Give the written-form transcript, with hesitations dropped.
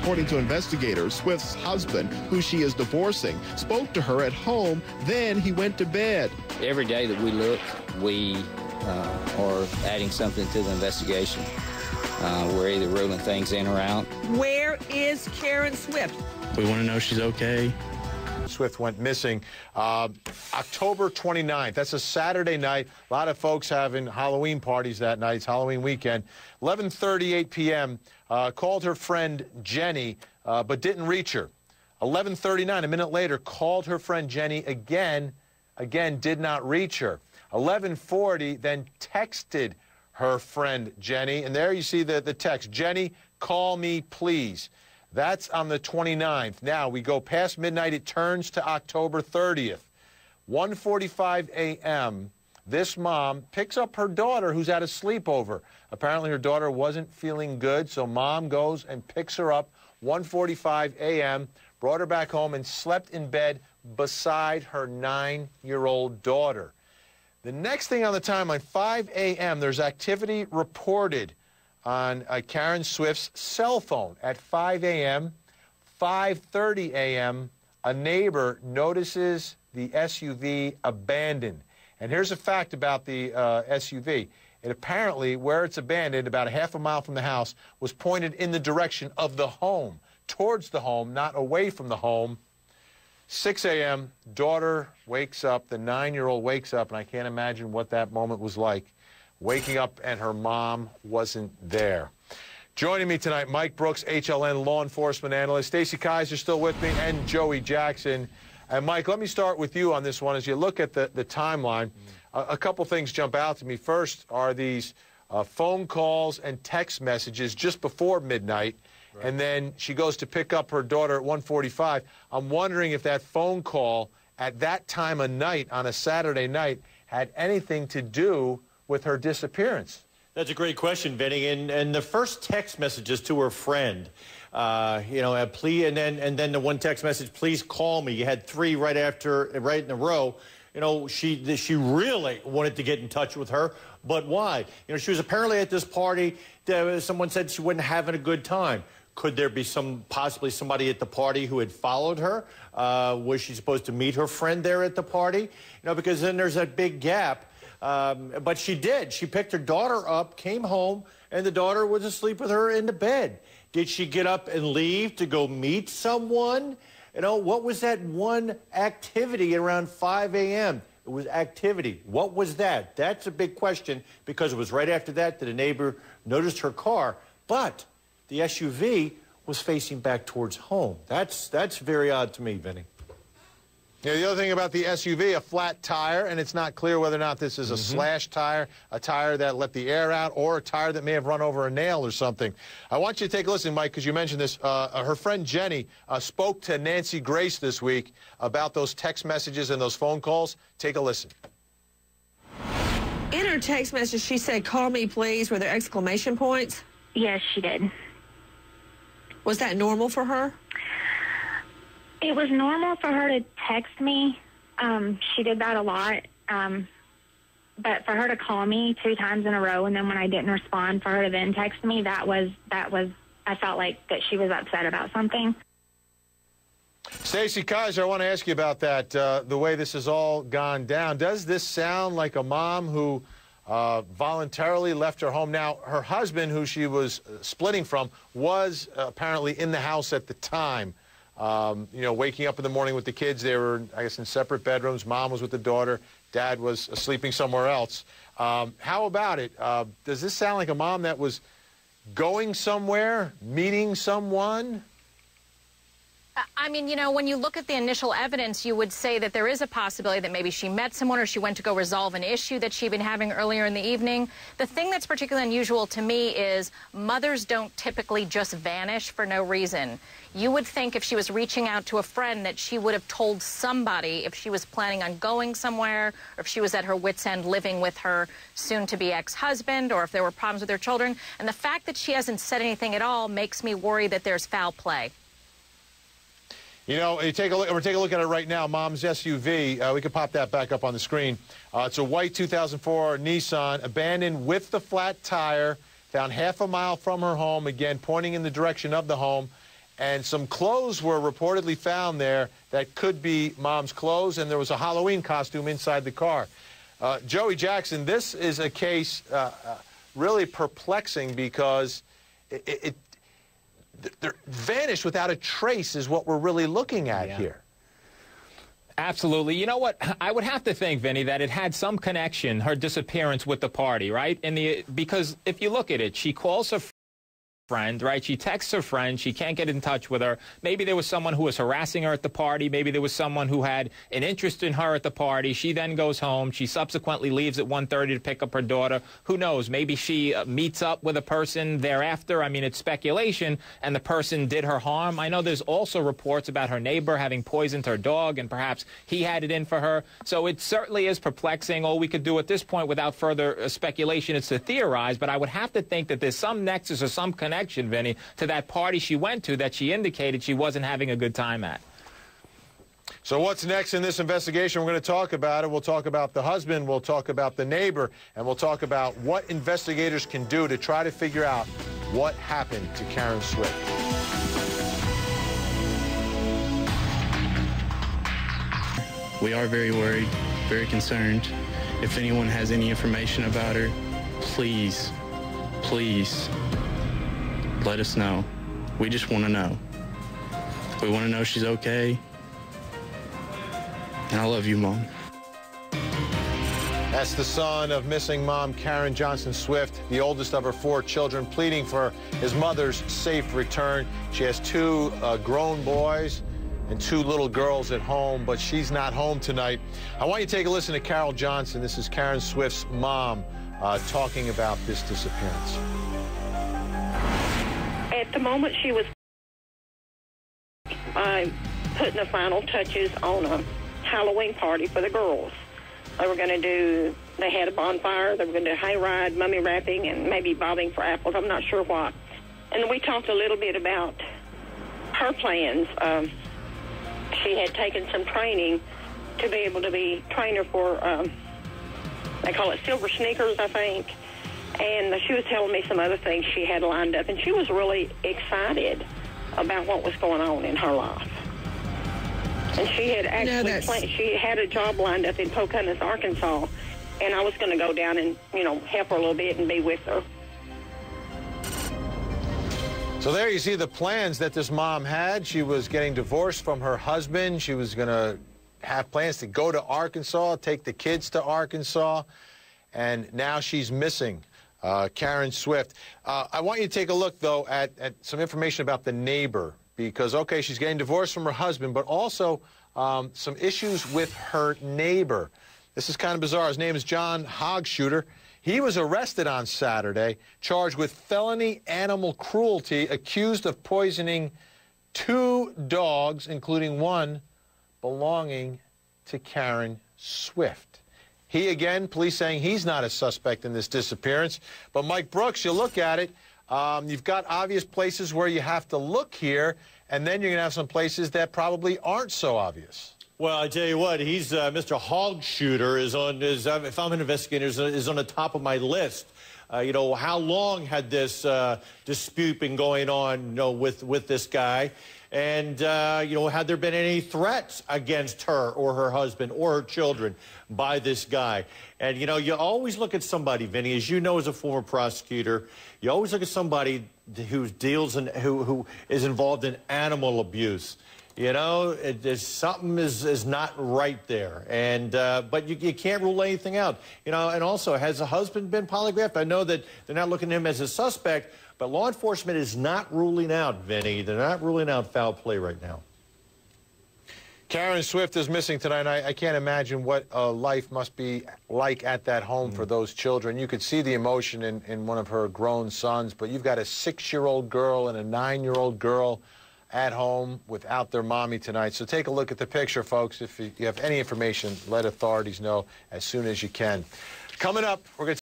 According to investigators, Swift's husband, who she is divorcing, spoke to her at home, then he went to bed. Every day that we look, we are adding something to the investigation. We're either ruling things in or out. Where is Karen Swift? We want to know she's okay. Swift went missing October 29th. That's a Saturday night. A lot of folks having Halloween parties that night. It's Halloween weekend. 11:38 p.m. Called her friend Jenny, but didn't reach her. 11:39, a minute later, called her friend Jenny again, did not reach her. 11:40, then texted her friend Jenny, and there you see the text, Jenny, call me please. That's on the 29th. Now, we go past midnight, it turns to October 30th. 1:45 a.m., this mom picks up her daughter who's at a sleepover. Apparently her daughter wasn't feeling good, so mom goes and picks her up, 1:45 a.m., brought her back home and slept in bed beside her 9-year-old daughter. The next thing on the timeline, 5 a.m., there's activity reported on Karen Swift's cell phone at 5 a.m. 5:30 a.m., a neighbor notices the SUV abandoned. And here's a fact about the SUV. It apparently, where it's abandoned, about a half a mile from the house, was pointed in the direction of the home, towards the home, not away from the home. 6 a.m., daughter wakes up, the 9-year-old wakes up, and I can't imagine what that moment was like, waking up and her mom wasn't there. Joining me tonight, Mike Brooks, HLN law enforcement analyst, Stacey Kaiser still with me, and Joey Jackson. And Mike, let me start with you on this one. As you look at the timeline, a couple things jump out to me. First are these phone calls and text messages just before midnight. Right. And then she goes to pick up her daughter at 1:45. I'm wondering if that phone call at that time of night on a Saturday night had anything to do with her disappearance. That's a great question, Vinny. And the first text messages to her friend, you know, a plea, and then the one text message, please call me. You had 3 right in a row. You know, she really wanted to get in touch with her, but why? You know, she was apparently at this party. Someone said she wasn't having a good time. Could there be possibly somebody at the party who had followed her? Was she supposed to meet her friend there at the party? You know, because then there's that big gap. But she did. She picked her daughter up, came home, and the daughter was asleep with her in the bed. Did she get up and leave to go meet someone? You know, what was that one activity around 5 a.m.? It was activity. What was that? That's a big question, because it was right after that that a neighbor noticed her car. But the SUV was facing back towards home. That's very odd to me, Vinny. Yeah, the other thing about the SUV, a flat tire, and it's not clear whether or not this is a slash tire, a tire that let the air out, or a tire that may have run over a nail or something. I want you to take a listen, Mike, because you mentioned this. Her friend Jenny spoke to Nancy Grace this week about those text messages and those phone calls. Take a listen. In her text message, she said, call me, please, with her exclamation points. Yes, she did. Was that normal for her? It was normal for her to text me. She did that a lot. But for her to call me 2 times in a row, and then when I didn't respond, for her to then text me, that was, I felt like that she was upset about something. Stacey Kaiser, I want to ask you about that, the way this has all gone down. Does this sound like a mom who voluntarily left her home? Now, her husband, who she was splitting from, was apparently in the house at the time. You know, waking up in the morning with the kids. They were, I guess, in separate bedrooms. Mom was with the daughter. Dad was sleeping somewhere else. How about it? Does this sound like a mom that was going somewhere, meeting someone? I mean, you know, when you look at the initial evidence, you would say that there is a possibility that maybe she met someone or she went to go resolve an issue that she'd been having earlier in the evening. The thing that's particularly unusual to me is mothers don't typically just vanish for no reason. You would think if she was reaching out to a friend that she would have told somebody if she was planning on going somewhere, or if she was at her wit's end living with her soon-to-be ex-husband, or if there were problems with her children. And the fact that she hasn't said anything at all makes me worry that there's foul play. You know, we're taking a look at it right now. Mom's SUV. We could pop that back up on the screen. It's a white 2004 Nissan, abandoned with the flat tire, found half a mile from her home, again, pointing in the direction of the home. and some clothes were reportedly found there that could be Mom's clothes, and there was a Halloween costume inside the car. Joey Jackson, this is a case really perplexing because it vanished without a trace is what we're really looking at here. Absolutely. You know what? I would have to think, Vinny, that it had some connection, her disappearance with the party, right? Because if you look at it, she calls her friend, right? She texts her friend. She can't get in touch with her. Maybe there was someone who was harassing her at the party. Maybe there was someone who had an interest in her at the party. She then goes home. She subsequently leaves at 1:30 to pick up her daughter. Who knows? Maybe she meets up with a person thereafter. I mean, it's speculation, and the person did her harm. I know there's also reports about her neighbor having poisoned her dog, and perhaps he had it in for her. So it certainly is perplexing. All we could do at this point without further speculation is to theorize, but I would have to think that there's some nexus or some connection, Vinny, to that party she went to that she indicated she wasn't having a good time at. So what's next in this investigation? We're going to talk about it. We'll talk about the husband. We'll talk about the neighbor. And we'll talk about what investigators can do to try to figure out what happened to Karen Swift. We are very worried, very concerned. If anyone has any information about her, please, please let us know. We just want to know. We want to know she's okay. And I love you, Mom. That's the son of missing mom Karen Johnson Swift, the oldest of her 4 children, pleading for his mother's safe return. She has 2 grown boys and 2 little girls at home, but she's not home tonight. I want you to take a listen to Carol Johnson. This is Karen Swift's mom talking about this disappearance. At the moment she was putting the final touches on a Halloween party for the girls. They had a bonfire, they were going to do a hayride, mummy wrapping, and maybe bobbing for apples, I'm not sure what. And we talked a little bit about her plans. She had taken some training to be able to be trainer for, they call it silver sneakers, I think. And she was telling me some other things she had lined up, and she was really excited about what was going on in her life. And she had actually she had a job lined up in Pocahontas, Arkansas, and I was going to go down and, help her a little bit and be with her. So there you see the plans that this mom had. She was getting divorced from her husband. She was going to have plans to go to Arkansas, take the kids to Arkansas, and now she's missing. Karen Swift. I want you to take a look, though, at some information about the neighbor, because, okay, she's getting divorced from her husband, but also some issues with her neighbor. This is kind of bizarre. His name is John Hogshuter. He was arrested on Saturday, charged with felony animal cruelty, accused of poisoning 2 dogs, including one belonging to Karen Swift. He, again, police saying he's not a suspect in this disappearance. But, Mike Brooks, you look at it, you've got obvious places where you have to look here, and then you're going to have some places that probably aren't so obvious. Well, I tell you what, he's Mr. Hogshuter if I'm an investigator, is on the top of my list. How long had this dispute been going on, with this guy? And, had there been any threats against her or her husband or her children by this guy? And, you always look at somebody, Vinny, as you know as a former prosecutor, you always look at somebody who who is involved in animal abuse. Something is not right there. And but you can't rule anything out. And also, has the husband been polygraphed? I know that they're not looking at him as a suspect, but law enforcement is not ruling out, Vinny. They're not ruling out foul play right now. Karen Swift is missing tonight. I can't imagine what life must be like at that home for those children. You could see the emotion in one of her grown sons, but you've got a 6-year-old girl and a 9-year-old girl at home without their mommy tonight. So take a look at the picture, folks. If you have any information, let authorities know as soon as you can. Coming up, we're going to